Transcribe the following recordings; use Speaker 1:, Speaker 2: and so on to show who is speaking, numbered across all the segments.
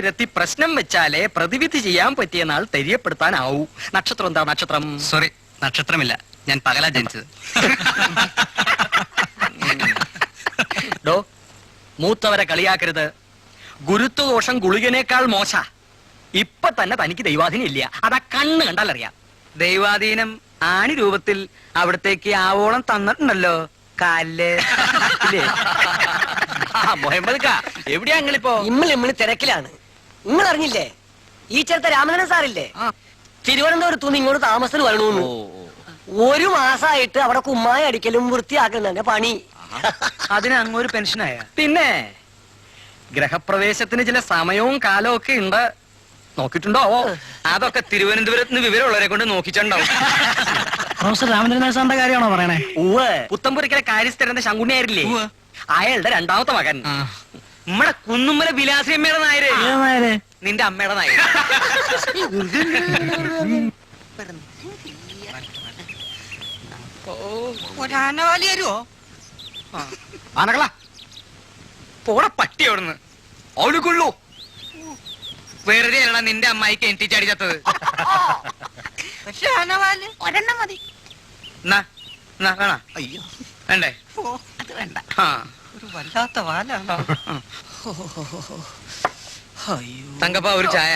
Speaker 1: ഇരുത്തി പ്രശ്നം വെച്ചാലേ പ്രതിവിധി ചെയ്യാൻ പറ്റിയ നാൾ തെര്യപ്പെടുത്താനാവൂ. നക്ഷത്രം എന്താ? നക്ഷത്രം?
Speaker 2: സോറി, നക്ഷത്രമില്ല, ഞാൻ പകലാ ജനിച്ചത്.
Speaker 1: ഡോ, മൂത്തവരെ കളിയാക്കരുത്. ഗുരുത്വദോഷം ഗുളികനേക്കാൾ മോശ. ഇപ്പൊ തന്നെ തനിക്ക് ദൈവാധീനം ഇല്ല, അതാ കണ്ണ് കണ്ടാൽ അറിയാം.
Speaker 2: ദൈവാധീനം ആണി രൂപത്തിൽ അവിടത്തേക്ക് ആവോളം തന്നിട്ടുണ്ടല്ലോ കാലില്.
Speaker 1: മുഹമ്മദ് കാ, എവിടെയാ നിങ്ങളിപ്പോ?
Speaker 3: ഇമ്മിളി തിരക്കിലാണ്. നിങ്ങൾ അറിഞ്ഞില്ലേ, ഈ ചേർത്ത രാമചന്ദ്രൻ സാറില്ലേ, തിരുവനന്തപുരത്തു നിന്ന് ഇങ്ങോട്ട് താമസത്തിന് വരണു. 1 മാസമായിട്ട് അവിടെ കുമ്മായ അടിക്കലും വൃത്തിയാക്കുന്നതിന്റെ പണി.
Speaker 1: അതിന് അങ്ങൊരു പെൻഷനായ? പിന്നെ ഗ്രഹപ്രവേശത്തിന് ചില സമയവും കാലവും ഒക്കെ ഉണ്ട്. നോക്കിയിട്ടുണ്ടോ?
Speaker 2: അതൊക്കെ തിരുവനന്തപുരത്ത് നിന്ന് വിവരമുള്ളവരെ കൊണ്ട് നോക്കിച്ചുണ്ടാവും.
Speaker 4: പ്രൊഫസർ രാമചന്ദ്രൻ സാറിന്റെ കാര്യമാണോ പറയണേ?
Speaker 1: പുത്തമ്പുരക്കലെ കാര്യസ്ഥരന്റെ ശങ്കുണ്ണിയായിരില്ലേ, അയാളുടെ 2ാമത്തെ മകൻ.
Speaker 2: നമ്മുടെ കുന്നുമ്മല വിലാസിയമ്മയുടെ നായര്, നിന്റെ അമ്മയുടെ നായര്. ഒരാനവാലി വരുവോ?
Speaker 1: ആനകളാ
Speaker 2: പോട പട്ടി അവിടുന്ന്.
Speaker 1: അവനുകൊള്ളൂ.
Speaker 2: വെറുതെ അല്ലടാ നിന്റെ അമ്മായിക്ക് എൻറ്റിച്ചാടി ചത്തത്.
Speaker 5: ഒരെണ്ണം മതി.
Speaker 2: വേണ?
Speaker 5: അയ്യോ
Speaker 2: വേണ്ടേ?
Speaker 5: അത് വേണ്ട.
Speaker 2: ഒരു വല്ലാത്ത വാലാണോ. തങ്കപ്പ ഒരു ചായ.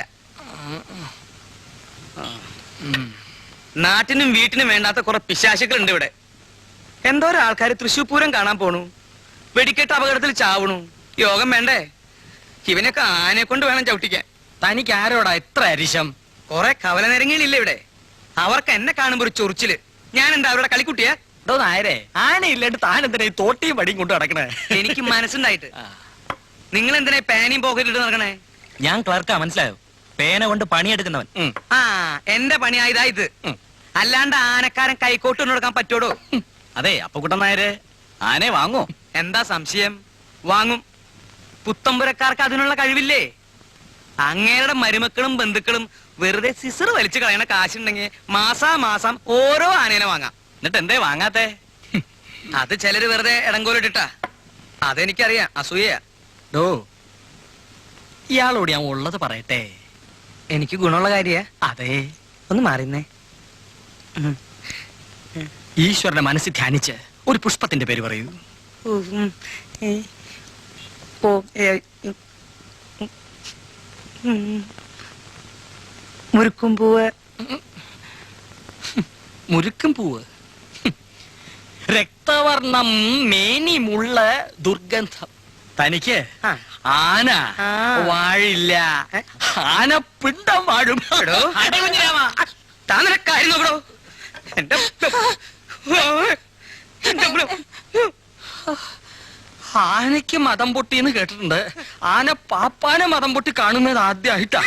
Speaker 2: നാട്ടിനും വീട്ടിനും വേണ്ടാത്ത കുറെ പിശാശുക്കൾ ഉണ്ട് ഇവിടെ. എന്തോരം ആൾക്കാർ തൃശ്ശൂർ പൂരം കാണാൻ പോണു, വെടിക്കെട്ട് അപകടത്തിൽ ചാവണു. യോഗം വേണ്ടേ? ഇവനൊക്കെ ആനെ കൊണ്ട് വേണം ചവിട്ടിക്കാൻ.
Speaker 1: തനിക്ക് ആരോടാ എത്ര അരിശം?
Speaker 2: കുറെ കവലനിരങ്ങിയില്ലേ ഇവിടെ, അവർക്ക് എന്നെ കാണുമ്പോ ഒരു ചൊറിച്ചില്. ഞാൻ എന്താ അവരുടെ കളിക്കുട്ടിയാ?
Speaker 1: നായരെ, ആനയില്ലാണ്ട് താൻ എന്തിനാ ഈ തോട്ടിയും വടിയും കൊണ്ട് നടക്കണേ?
Speaker 2: എനിക്ക് മനസ്സുണ്ടായിട്ട്. നിങ്ങൾ എന്തിനാ പാനിയും പോക്കറ്റിട്ട് നടക്കണേ?
Speaker 1: ഞാൻ ക്ലർക്കാ, മനസ്സിലായോ? പേന കൊണ്ട് പണിയെടുക്കുന്നവൻ.
Speaker 2: ആ, എന്റെ പണി ആയതാ ഇത്. അല്ലാണ്ട് ആനക്കാരൻ കൈക്കോട്ട് കൊടുക്കാൻ പറ്റോടോ?
Speaker 1: അതെ, അപ്പുക്കുട്ടൻ നായര് ആനയെ വാങ്ങോ?
Speaker 2: എന്താ സംശയം? വാങ്ങും. പുത്തമ്പുരക്കാർക്ക് അതിനുള്ള കഴിവില്ലേ? അങ്ങേരുടെ മരുമക്കളും ബന്ധുക്കളും വെറുതെ സിസർ വലിച്ചു കളയണ കാശുണ്ടെങ്കിൽ മാസാമാസം ഓരോ ആനേനെ വാങ്ങാം.
Speaker 1: എന്നിട്ട് എന്തേ വാങ്ങാത്തെ?
Speaker 2: അത് ചിലര് വെറുതെ ഇടങ്കോലിട്ടാ. അതെനിക്കറിയാം, അസൂയ.
Speaker 1: ഇയാളോട് ഞാൻ ഉള്ളത് പറയട്ടെ.
Speaker 2: എനിക്ക് ഗുണമുള്ള കാര്യ.
Speaker 1: അതെ,
Speaker 2: ഒന്ന് മാറിന്നേ.
Speaker 1: ഈശ്വരന്റെ മനസ്സിൽ ധ്യാനിച്ച് ഒരു പുഷ്പത്തിന്റെ പേര് പറയൂ.
Speaker 2: മുരുക്കും പൂവ്.
Speaker 1: മുരുക്കും പൂവ്. രക്തവർണം, മേനിമുള്ള ദുർഗന്ധം. തനിക്ക് ആന വാഴില്ല, ആന പിണ്ടം വാഴും.
Speaker 2: താനെ കാര്യം നോക്കണോ?
Speaker 1: ആനയ്ക്ക് മതം പൊട്ടിന്ന് കേട്ടിട്ടുണ്ട്, ആന പാപ്പാനെ മതം പൊട്ടി കാണുന്നത് ആദ്യമായിട്ടാ.